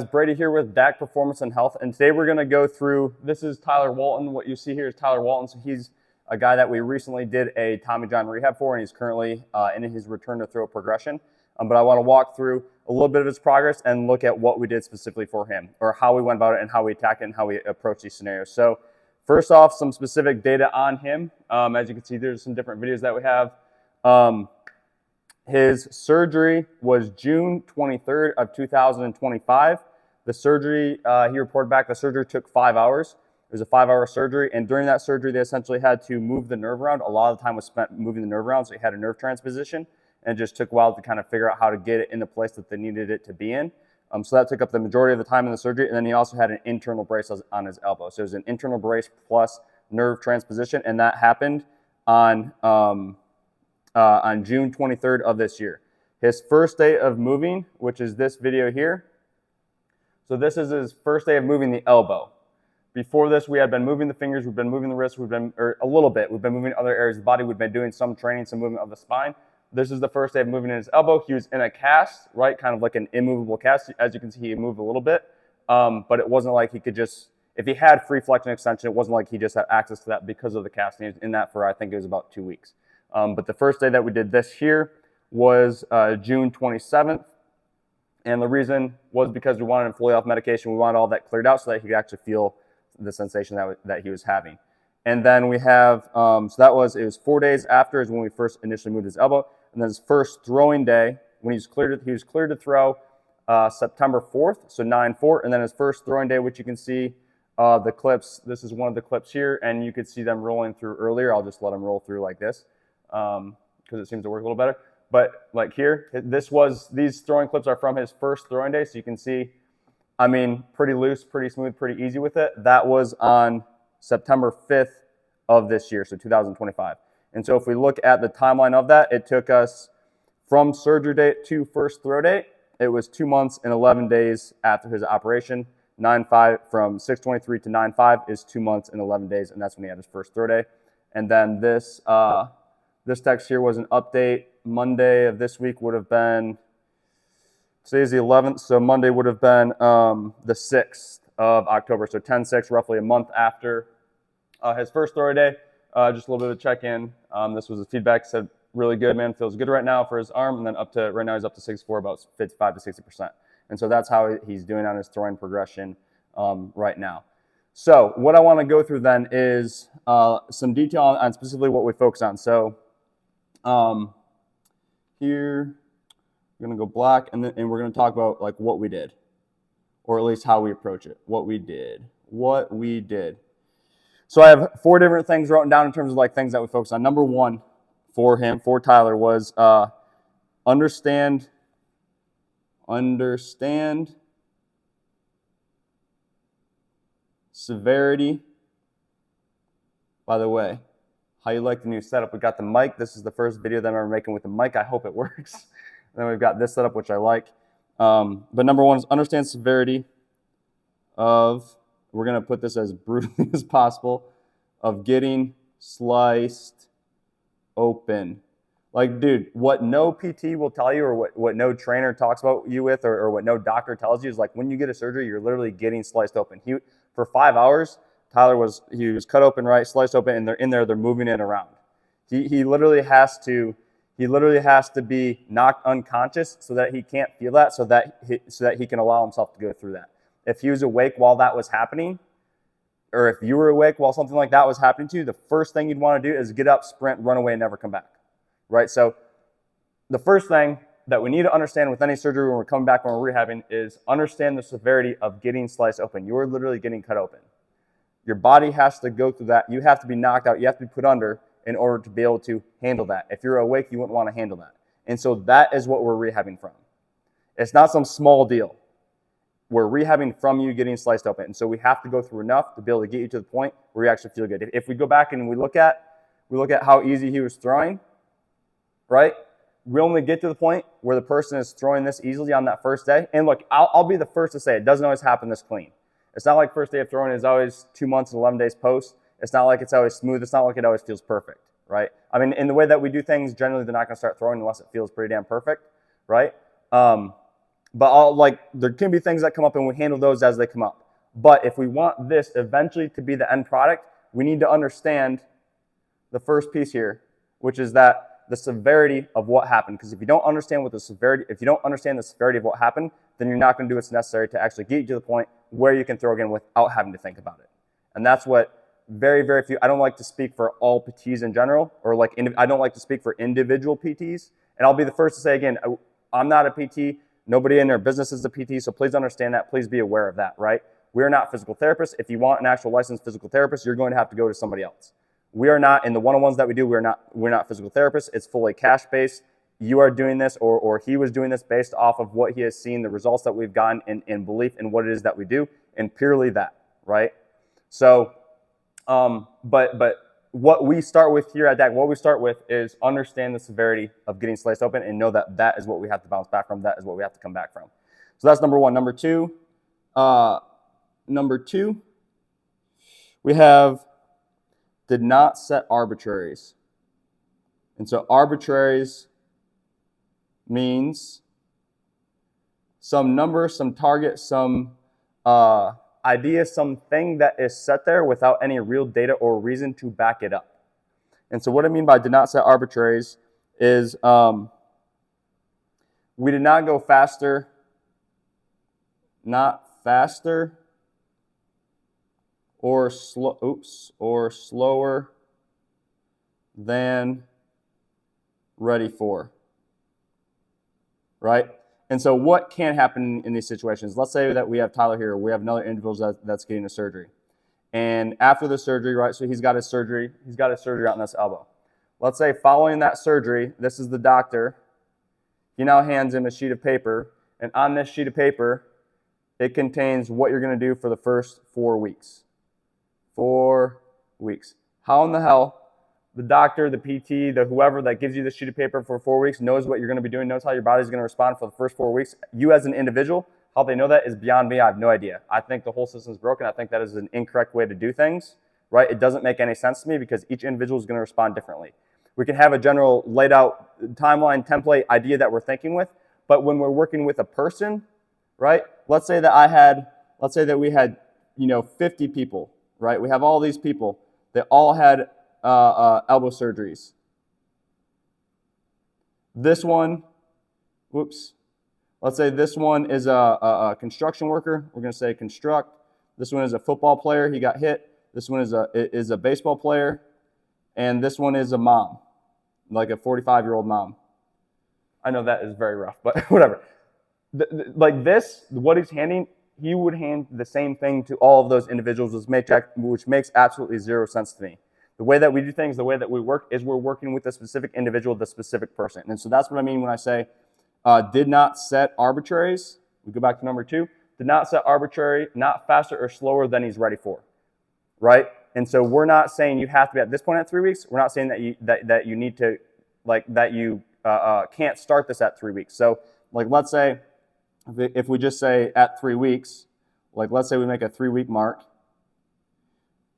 Brady here with DAC Performance and Health, and today we're going to go through, this is Tyler Walton. What you see here is Tyler Walton. So he's a guy that we recently did a Tommy John rehab for, and he's currently in his return to throw progression. But I want to walk through a little bit of his progress and look at what we did specifically for him, or how we went about it and how we attacked it and how we approached these scenarios. So first off, some specific data on him. As you can see, there's some different videos that we have. His surgery was June 23rd of 2025. The surgery, he reported back, the surgery took 5 hours. It was a 5-hour surgery, and during that surgery, they essentially had to move the nerve around. A lot of the time was spent moving the nerve around, so he had a nerve transposition, and it just took a while to kind of figure out how to get it in the place that they needed it to be in. So that took up the majority of the time in the surgery, and then he also had an internal brace on his elbow. So it was an internal brace plus nerve transposition, and that happened on June 23rd of this year. His first day of moving, which is this video here. So this is his first day of moving the elbow. Before this, we had been moving the fingers, we've been moving the wrists, or a little bit. We've been moving other areas of the body. We've been doing some training, some movement of the spine. This is the first day of moving in his elbow. He was in a cast, right? Kind of like an immovable cast. As you can see, he moved a little bit, but it wasn't like he could just, if he had free flexion extension, it wasn't like he just had access to that because of the cast. And he was in that for, I think it was about 2 weeks. But the first day that we did this here was June 27th. And the reason was because we wanted him fully off medication. We wanted all that cleared out so that he could actually feel the sensation that he was having. And then we have, it was 4 days after is when we first initially moved his elbow. And then his first throwing day, when he was cleared to throw September 4th, so 9/4. And then his first throwing day, which you can see the clips, this is one of the clips here, and you could see them rolling through earlier. I'll just let them roll through like this because it seems to work a little better. But like here, these throwing clips are from his first throwing day, so you can see, I mean, pretty loose, pretty smooth, pretty easy with it. That was on September 5th of this year, so 2025. And so if we look at the timeline of that, it took us from surgery date to first throw date. It was 2 months and 11 days after his operation. 9/5 from 6/23 to 9/5 is 2 months and 11 days, and that's when he had his first throw day. And then this text here was an update. Monday of this week would have been, today's the 11th, so Monday would have been the 6th of October, so 10/6, roughly a month after his first throw day. Just a little bit of a check-in. This was his feedback. Said, really good, man. Feels good right now for his arm, and then right now he's up to 64, about 55 to 60%. And so that's how he's doing on his throwing progression right now. So what I want to go through then is some detail on specifically what we focus on. So here, we're going to go black, and we're going to talk about like what we did, or at least how we approach it. What we did. So I have 4 different things written down in terms of like things that we focus on. Number 1 for Tyler, was understand severity. By the way, how you like the new setup? We got the mic. This is the first video that I'm making with the mic. I hope it works. And then we've got this setup, which I like. But number 1 is understand severity of, we're going to put this as brutally as possible, of getting sliced open. Like, dude, what no PT will tell you, or what no trainer talks about you with, or what no doctor tells you is like when you get a surgery, you're literally getting sliced open. For 5 hours, Tyler was cut open, right, sliced open, and they're moving it around. He literally has to be knocked unconscious so that he can't feel that, so that he can allow himself to go through that. If he was awake while that was happening, or if you were awake while something like that was happening to you, the first thing you'd want to do is get up, sprint, run away, and never come back, right? So the first thing that we need to understand with any surgery when we're coming back, when we're rehabbing, is understand the severity of getting sliced open. You're literally getting cut open. Your body has to go through that. You have to be knocked out. You have to be put under in order to be able to handle that. If you're awake, you wouldn't want to handle that. And so that is what we're rehabbing from. It's not some small deal. We're rehabbing from you getting sliced open. And so we have to go through enough to be able to get you to the point where you actually feel good. If we go back and we look at how easy he was throwing, right? We only get to the point where the person is throwing this easily on that first day. And look, I'll be the first to say it doesn't always happen this clean. It's not like first day of throwing is always 2 months and 11 days post. It's not like it's always smooth. It's not like it always feels perfect, right? I mean, in the way that we do things, generally they're not going to start throwing unless it feels pretty damn perfect, right? But there can be things that come up, and we handle those as they come up. But if we want this eventually to be the end product, we need to understand the first piece here, which is that the severity of what happened. Because if you don't understand the severity of what happened, then you're not going to do what's necessary to actually get you to the point where you can throw again without having to think about it. And that's what very, very few. I don't like to speak for all PTs in general, or I don't like to speak for individual PTs. And I'll be the first to say again, I'm not a PT. Nobody in their business is a PT, so please understand that. Please be aware of that, right? We're not physical therapists. If you want an actual licensed physical therapist, you're going to have to go to somebody else. We are not, in the one-on-ones that we do, we're not physical therapists. It's fully cash-based. You are doing this, or he was doing this based off of what he has seen, the results that we've gotten, in belief in what it is that we do, and purely that, right? So, but what we start with here at DAC, what we start with is understand the severity of getting sliced open and know that that is what we have to bounce back from. That is what we have to come back from. So that's number one. Number two, we have did not set arbitraries. And so arbitraries means some number, some target, some idea, something that is set there without any real data or reason to back it up. And so what I mean by did not set arbitraries is we did not go faster, not faster, or slower than ready for, right? And so what can happen in these situations? Let's say that we have Tyler here, we have another individual that's getting a surgery. And after the surgery, right, so he's got his surgery out in this elbow. Let's say following that surgery, this is the doctor. He now hands him a sheet of paper, and on this sheet of paper, it contains what you're going to do for the first 4 weeks. 4 weeks. How in the hell the doctor, the PT, the whoever that gives you the sheet of paper for 4 weeks knows what you're going to be doing, knows how your body's going to respond for the first 4 weeks? You as an individual, how they know that is beyond me. I have no idea. I think the whole system is broken. I think that is an incorrect way to do things, right? It doesn't make any sense to me because each individual is going to respond differently. We can have a general laid out timeline, template, idea that we're thinking with, but when we're working with a person, right? Let's say that we had, 50 people, right? We have all these people that all had elbow surgeries. This one, let's say this one is a construction worker. We're going to say construct. This one is a football player. He got hit. This one is a baseball player. And this one is a mom, like a 45-year-old mom. I know that is very rough, but whatever. Like this, what he's handing, he would hand the same thing to all of those individuals, which makes absolutely zero sense to me. The way that we do things, the way that we work, is we're working with a specific individual, the specific person. And so that's what I mean when I say did not set arbitraries. We go back to number 2. Did not set arbitrary, not faster or slower than he's ready for, right? And so we're not saying you have to be at this point at 3 weeks. We're not saying that you need to, that you can't start this at 3 weeks. So let's say if we just say at 3 weeks, let's say we make a 3-week mark.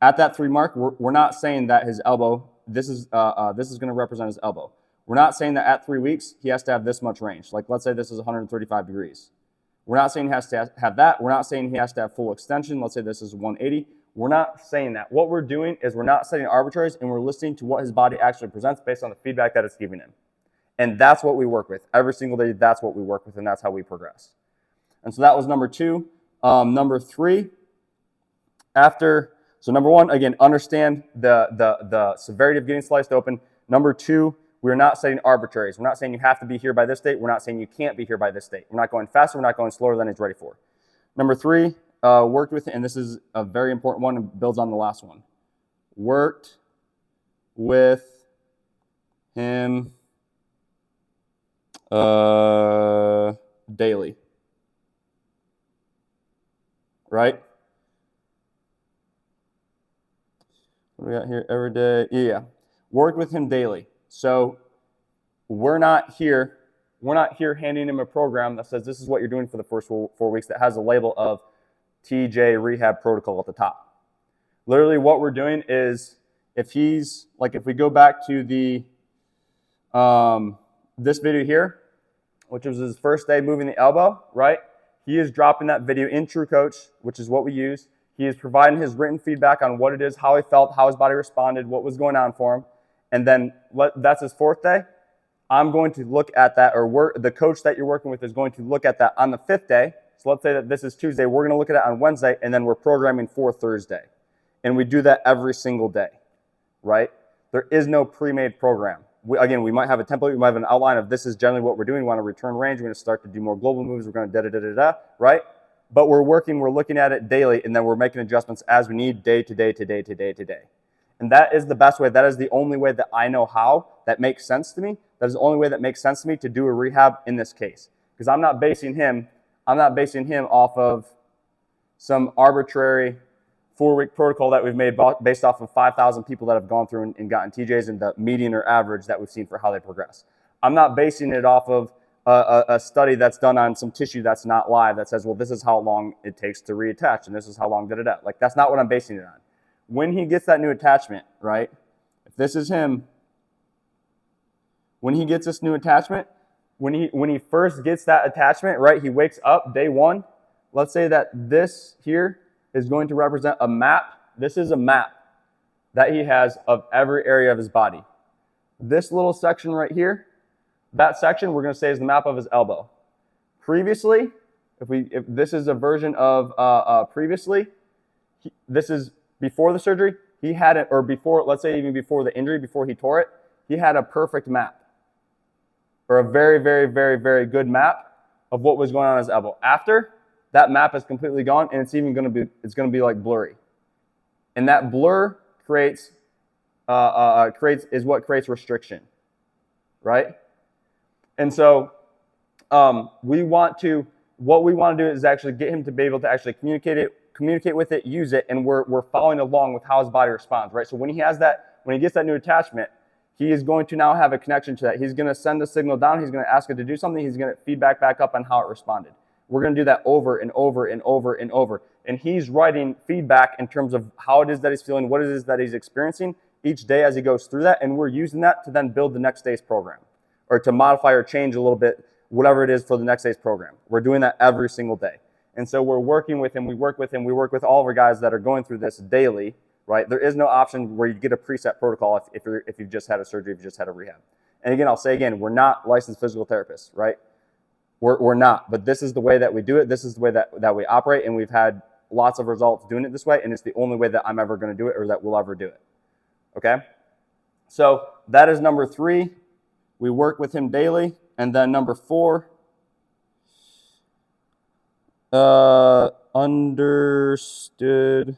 At that 3 mark, we're not saying that his elbow, this is going to represent his elbow. We're not saying that at 3 weeks he has to have this much range. Let's say this is 135 degrees. We're not saying he has to have that. We're not saying he has to have full extension. Let's say this is 180. We're not saying that. What we're doing is we're not setting arbitraries, and we're listening to what his body actually presents based on the feedback that it's giving him. And that's what we work with. Every single day, that's what we work with, and that's how we progress. And so that was number 2. Number 3, so number 1, again, understand the severity of getting sliced open. Number 2, we're not setting arbitraries. We're not saying you have to be here by this date. We're not saying you can't be here by this date. We're not going faster. We're not going slower than he's ready for. Number 3, worked with, and this is a very important one and builds on the last one. Worked with him daily. Right? What do we got here? Every day. Yeah. Worked with him daily. So we're not here handing him a program that says this is what you're doing for the first 4 weeks that has a label of TJ Rehab Protocol at the top. Literally what we're doing is if we go back to the this video here, which was his first day moving the elbow, right? He is dropping that video in TrueCoach, which is what we use. He is providing his written feedback on what it is, how he felt, how his body responded, what was going on for him. And then that's his 4th day. I'm going to look at that, or the coach that you're working with is going to look at that on the 5th day. So let's say that this is Tuesday. We're going to look at it on Wednesday, and then we're programming for Thursday. And we do that every single day, right? There is no pre-made program. Again, we might have a template. We might have an outline of this is generally what we're doing. We want to return range. We're going to start to do more global moves. We're going to da-da-da-da-da, right? But we're looking at it daily, and then we're making adjustments as we need day to day to day to day to day. And that is the best way. That is the only way that I know how that makes sense to me. That is the only way that makes sense to me to do a rehab in this case. Because I'm not basing him off of some arbitrary 4-week protocol that we've made based off of 5,000 people that have gone through and gotten TJs and the median or average that we've seen for how they progress. I'm not basing it off of a study that's done on some tissue that's not live that says, well, this is how long it takes to reattach and this is how long da-da-da. Like, that's not what I'm basing it on. When he gets that new attachment, right, if this is him, when he gets this new attachment, when he first gets that attachment, right, he wakes up day 1. Let's say that this here is going to represent a map. This is a map that he has of every area of his body. This little section right here, that section we're going to say is the map of his elbow. Previously, if this is a version of previously, this is before the surgery, he had it, or before, let's say even before the injury, before he tore it, he had a perfect map, or a very, very, very, very good map of what was going on in his elbow. After, that map is completely gone, and it's going to be like blurry. And that blur is what creates restriction, right? And so what we want to do is actually get him to be able to actually communicate with it, use it, and we're following along with how his body responds, right? So when he gets that new attachment, he is going to now have a connection to that. He's going to send a signal down. He's going to ask it to do something. He's going to feedback back up on how it responded. We're going to do that over and over and over and over. And he's writing feedback in terms of how it is that he's feeling, what it is that he's experiencing each day as he goes through that. And we're using that to then build the next day's program, or to modify or change a little bit, whatever it is for the next day's program. We're doing that every single day. And so we're working with him. We work with all of our guys that are going through this daily, right? There is no option where you get a preset protocol if you've just had a surgery, if you just had a rehab. And again, I'll say again, we're not licensed physical therapists, right? We're not, but this is the way that we do it. This is the way that we operate, and we've had lots of results doing it this way, and it's the only way that I'm ever going to do it, or that we'll ever do it. Okay? So that is number 3. We work with him daily. And then number 4, understood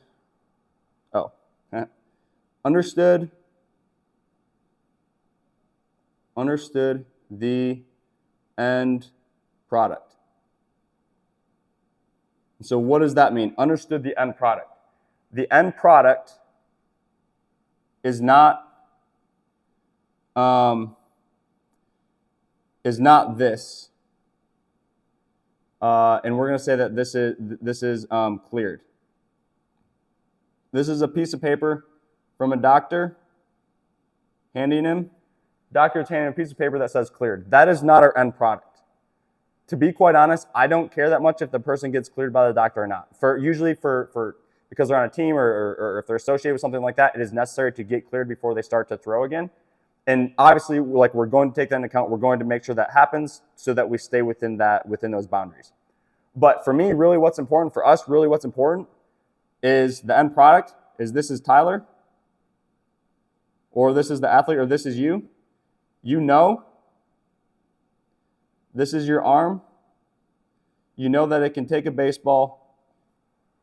the end product. So what does that mean? Understood the end product. The end product is not this. And we're going to say that this is cleared. This is a piece of paper from a doctor handing him. Doctor's handing him a piece of paper that says cleared. That is not our end product. To be quite honest, I don't care that much if the person gets cleared by the doctor or not. Usually because they're on a team or if they're associated with something like that, it is necessary to get cleared before they start to throw again. And obviously, we're going to take that into account. We're going to make sure that happens so that we stay within those boundaries. But for me, really what's important, for us, really what's important is the end product is this is Tyler, or this is the athlete, or this is you. You know, this is your arm. You know that it can take a baseball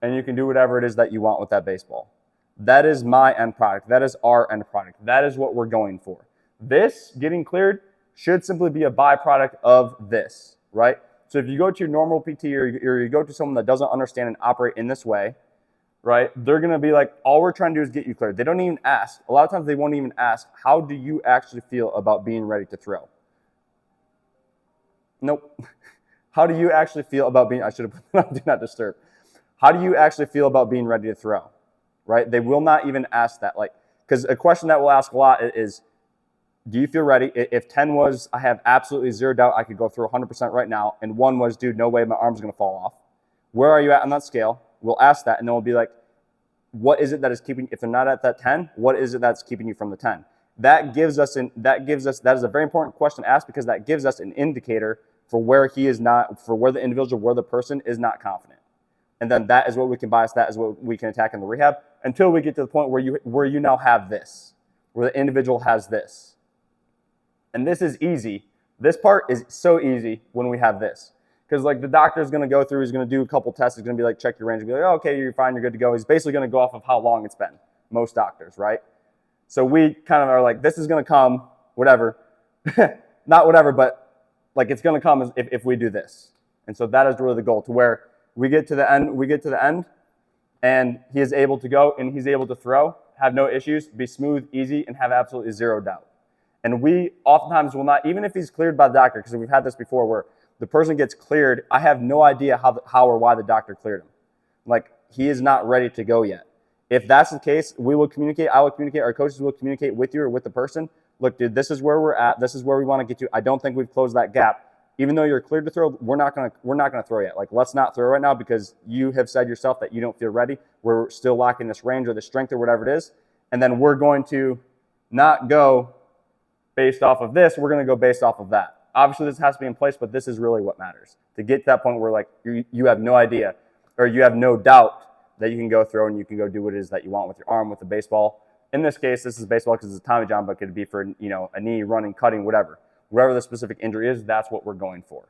and you can do whatever it is that you want with that baseball. That is my end product. That is our end product. That is what we're going for. This, getting cleared, should simply be a byproduct of this, right? So if you go to your normal PT or you go to someone that doesn't understand and operate in this way, right, they're going to be like, all we're trying to do is get you cleared. They don't even ask. A lot of times they won't even ask, how do you actually feel about being ready to throw? Nope. How do you actually feel about being, I should have put do not disturb. How do you actually feel about being ready to throw? Right? They will not even ask that. Because a question that we'll ask a lot is, do you feel ready? If 10 was, I have absolutely zero doubt I could go through 100% right now, and 1 was, dude, no way, my arm's going to fall off. Where are you at on that scale? We'll ask that, and then we'll be like, what is it that is keeping, if they're not at that 10, what is it that's keeping you from the 10? That is a very important question to ask, because that gives us an indicator for where he is not, for where the individual, where the person is not confident. And then that is what we can bias, that is what we can attack in the rehab, until we get to the point where you now have this, where the individual has this. And this is easy. This part is so easy when we have this. Because like the doctor's going to go through, he's going to do a couple tests, he's going to be like, check your range, and be like, oh, okay, you're fine, you're good to go. He's basically going to go off of how long it's been, most doctors, right? So we kind of are like, this is going to come, whatever. Not whatever, but like it's going to come if we do this. And so that is really the goal, to where we get to the end, and he is able to go, and he's able to throw, have no issues, be smooth, easy, and have absolutely zero doubt. And we oftentimes will not, even if he's cleared by the doctor, because we've had this before where the person gets cleared, I have no idea how or why the doctor cleared him. Like, he is not ready to go yet. If that's the case, we will communicate, I will communicate, our coaches will communicate with you or with the person. Look, dude, this is where we're at, this is where we want to get to. I don't think we've closed that gap. Even though you're cleared to throw, we're not gonna throw yet. Like, let's not throw right now, because you have said yourself that you don't feel ready. We're still lacking this range or the strength or whatever it is. And then we're going to not go based off of this, we're going to go based off of that. Obviously, this has to be in place, but this is really what matters. To get to that point where like you have no idea, or you have no doubt that you can go throw and you can go do what it is that you want with your arm, with the baseball. In this case, this is baseball because it's a Tommy John, but it could be for, you know, a knee, running, cutting, whatever. Wherever the specific injury is, that's what we're going for,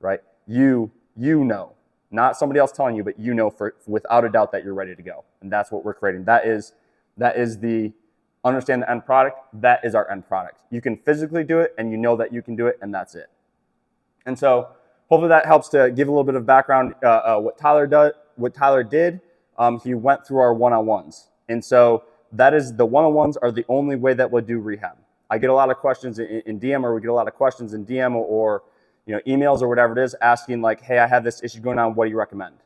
right? You know, not somebody else telling you, but you know without a doubt that you're ready to go. And that's what we're creating. That is the understand the end product. That is our end product. You can physically do it, and you know that you can do it, and that's it. And so hopefully that helps to give a little bit of background. What Tyler did, he went through our one-on-ones. And so that is, the one-on-ones are the only way that we'll do rehab. I get a lot of questions in DM, or we get a lot of questions in DM or you know, emails or whatever it is, asking like, hey, I have this issue going on, what do you recommend?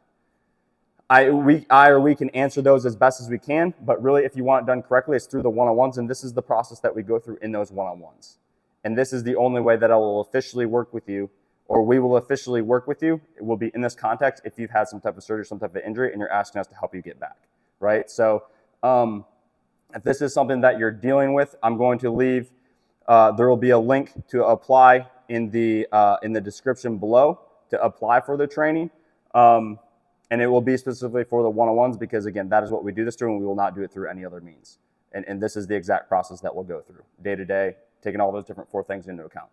We can answer those as best as we can, but really if you want it done correctly, it's through the one-on-ones, and this is the process that we go through in those one-on-ones. And this is the only way that I will officially work with you, or we will officially work with you. It will be in this context if you've had some type of surgery, some type of injury, and you're asking us to help you get back, right? So if this is something that you're dealing with, I'm going to leave, there will be a link to apply in the description below to apply for the training. And it will be specifically for the one-on-ones, because again, that is what we do this through, and we will not do it through any other means. And this is the exact process that we'll go through day to day, taking all those different 4 things into account.